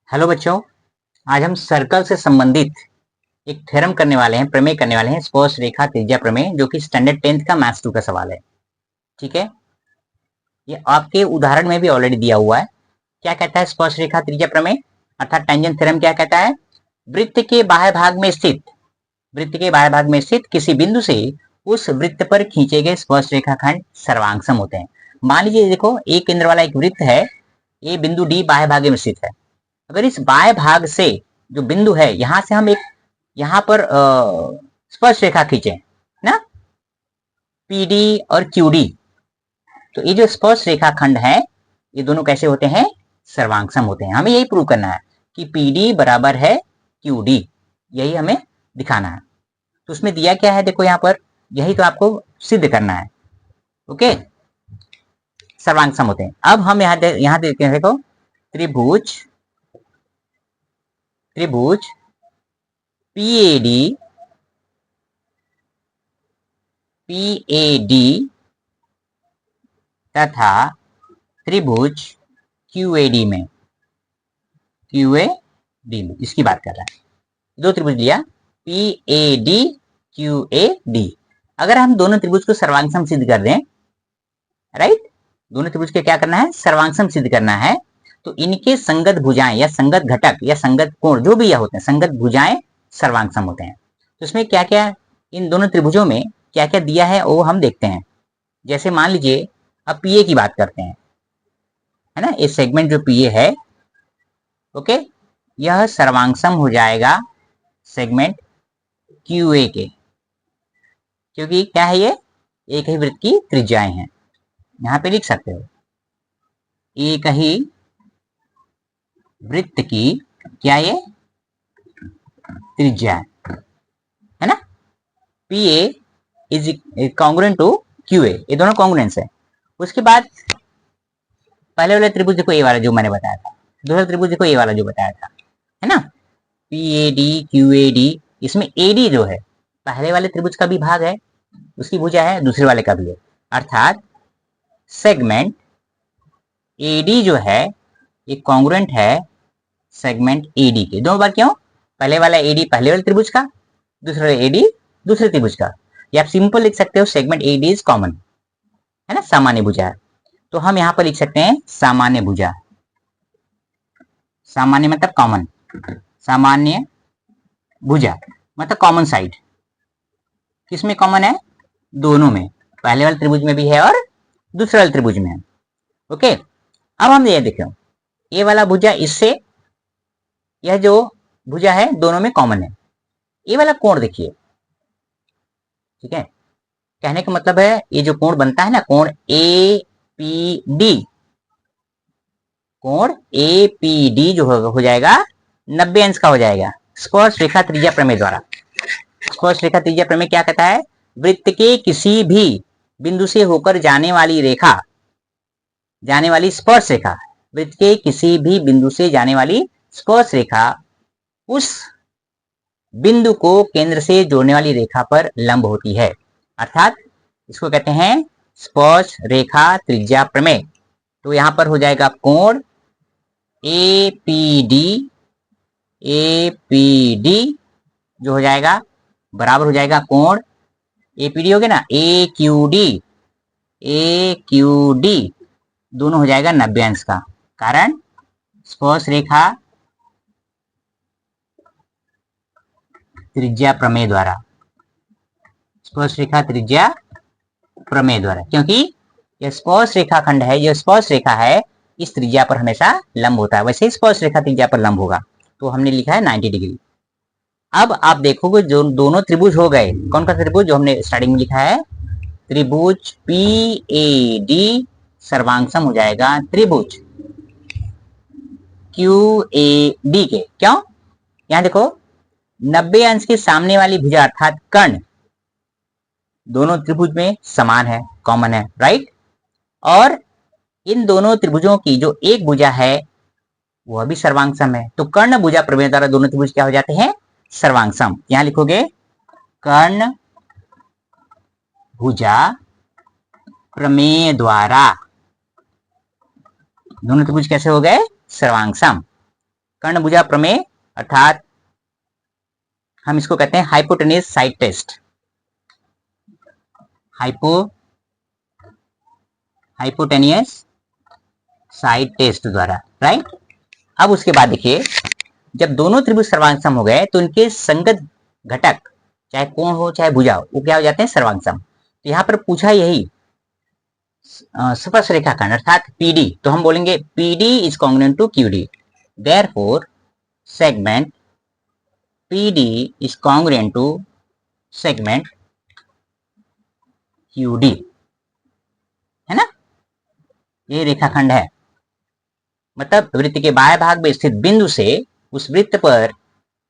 Hello बच्चों, आज हम सर्कल से संबंधित एक थ्योरम करने वाले हैं, प्रमेय करने वाले हैं, स्पर्श रेखा त्रिज्या प्रमेय, जो कि स्टैंडर्ड 10th का मैथ्स 2 का सवाल है। ठीक है, ये आपके उदाहरण में भी ऑलरेडी दिया हुआ है। क्या कहता है स्पर्श रेखा त्रिज्या प्रमेय अर्थात टेंजेंट थ्योरम? क्या कहता है? वृत्त के बाह्य भाग में स्थित किसी बिंदु से उस वृत्त पर खींचे गए स्पर्श रेखाखंड सर्वांगसम होते हैं। मान लीजिए, देखो, एक केंद्र वाला एक वृत्त है, ये बिंदु डी बाह्य भाग में स्थित है। अगर इस बाह्य भाग से जो बिंदु है, यहां से हम एक यहां पर स्पर्श रेखा खींचे ना, पीडी और क्यूडी, तो ये जो स्पर्श रेखा खंड है, ये दोनों कैसे होते हैं? सर्वांगसम होते हैं। हमें यही प्रूव करना है कि पीडी बराबर है क्यूडी, यही हमें दिखाना है। तो उसमें दिया क्या है, देखो यहाँ पर, यही तो आपको सिद्ध करना है। ओके, सर्वांगसम होते हैं। अब हम यहाँ देखते हैं, देखो, त्रिभुज पीएडी तथा त्रिभुज क्यूएडी में इसकी बात कर रहा है। दो त्रिभुज लिया, पीएडी क्यूएडी। अगर हम दोनों त्रिभुज को सर्वांगसम सिद्ध कर दें, राइट, दोनों त्रिभुज के क्या करना है? सर्वांगसम सिद्ध करना है। तो इनके संगत भुजाएं या संगत घटक या संगत कोण जो भी यह होते हैं, संगत भुजाएं सर्वांगसम होते हैं। तो इसमें क्या क्या, इन दोनों त्रिभुजों में क्या क्या दिया है वो हम देखते हैं। जैसे मान लीजिए, अब पीए की बात करते हैं, है ना, ये सेगमेंट जो पीए है, ओके, यह सर्वांगसम हो जाएगा सेगमेंट क्यूए के, क्योंकि क्या है, ये एक ही वृत्त की त्रिज्याएं हैं। यहां पे लिख सकते हो, एक ही वृत्त की क्या ये त्रिज्या है ना। P A is congruent to Q A, ये दोनों कॉन्ग्रुएंस है। उसके बाद पहले वाला त्रिभुज देखो, ये वाला जो मैंने बताया था, दूसरा त्रिभुज देखो, ये वाला जो बताया था, है ना, P A D Q A D. इसमें ए डी जो है पहले वाले त्रिभुज का भी भाग है, उसकी भुजा है, दूसरे वाले का भी है, अर्थात सेगमेंट ए डी जो है ये कॉन्ग्रुएंट है सेगमेंट ए डी के। दो बार क्यों? पहले वाला ए डी पहले वाले त्रिभुज का, दूसरा ए डी दूसरे त्रिभुज का। या आप सिंपल लिख सकते हो, segment A D is common, है ना, सामान्य भुजा है। तो हम यहां पर लिख सकते हैं सामान्य भुजा। सामान्य मतलब कॉमन, सामान्य भुजा मतलब कॉमन साइड। किसमें कॉमन है? दोनों में, पहले वाले त्रिभुज में भी है और दूसरे वाले त्रिभुज में है। ओके, अब हम ये देखो, ये वाला भुजा इससे, यह जो भुजा है दोनों में कॉमन है। ये वाला कोण देखिए, ठीक है, कहने का मतलब है ये जो कोण बनता है ना, कोण ए पी डी, कोण ए पी डी जो हो जाएगा 90 अंश का हो जाएगा स्पर्श रेखा त्रिज्या प्रमेय द्वारा। स्पर्श रेखा त्रिज्या प्रमेय क्या कहता है? वृत्त के किसी भी बिंदु से होकर जाने वाली स्पर्श रेखा, वृत्त के किसी भी बिंदु से जाने वाली स्पर्श रेखा उस बिंदु को केंद्र से जोड़ने वाली रेखा पर लंब होती है, अर्थात इसको कहते हैं स्पर्श रेखा त्रिज्या प्रमेय। तो यहां पर हो जाएगा कोण ए पी डी जो हो जाएगा बराबर हो जाएगा कोण एपीडी हो गया ना, ए क्यू डी दोनों हो जाएगा 90 अंश का। कारण स्पर्श रेखा त्रिज्या प्रमेय द्वारा, स्पर्श रेखा त्रिज्या प्रमेय द्वारा, क्योंकि यह स्पर्श रेखा खंड है, यह स्पर्श रेखा है, इस त्रिज्या पर हमेशा लंब होता है। वैसे ही स्पर्श रेखा त्रिज्या पर लंब होगा, तो हमने लिखा है 90 डिग्री। अब आप देखोगे जो दोनों त्रिभुज हो गए, कौन सा त्रिभुज जो हमने स्टार्टिंग में लिखा है, त्रिभुज पी ए डी सर्वांगसम हो जाएगा त्रिभुज क्यू ए डी के। क्यों? यहां देखो, 90 अंश के सामने वाली भुजा अर्थात कर्ण दोनों त्रिभुज में समान है, कॉमन है, राइट। और इन दोनों त्रिभुजों की जो एक भुजा है वह भी सर्वांगसम है। तो कर्ण भुजा प्रमेय द्वारा दोनों त्रिभुज क्या हो जाते हैं? सर्वांगसम। यहां लिखोगे कर्ण भुजा प्रमेय द्वारा दोनों त्रिभुज कैसे हो गए? सर्वांगसम। कर्णभुजा प्रमेय अर्थात हम इसको कहते हैं hypotenuse side test, hypotenuse side test द्वारा, राइट। अब उसके बाद देखिए, जब दोनों त्रिभुज सर्वांग हो गए तो इनके संगत घटक चाहे कोण हो चाहे भुजा हो वो क्या हो जाते हैं, सर्वांग। तो यहाँ पर पूछा यही स्पर्श रेखाखंड अर्थात पीडी, तो हम बोलेंगे PD is congruent to QD, therefore segment PD is congruent to segment QD, है ना। ये रेखाखंड है, मतलब वृत्त के बाएं भाग में स्थित बिंदु से उस वृत्त पर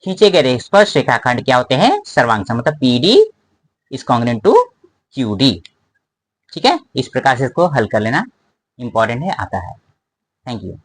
खींचे गए स्पर्श रेखाखंड क्या होते हैं, सर्वांग। मतलब PD is congruent to QD. ठीक है, इस प्रकार से इसको हल कर लेना इंपॉर्टेंट है, आता है। Thank you.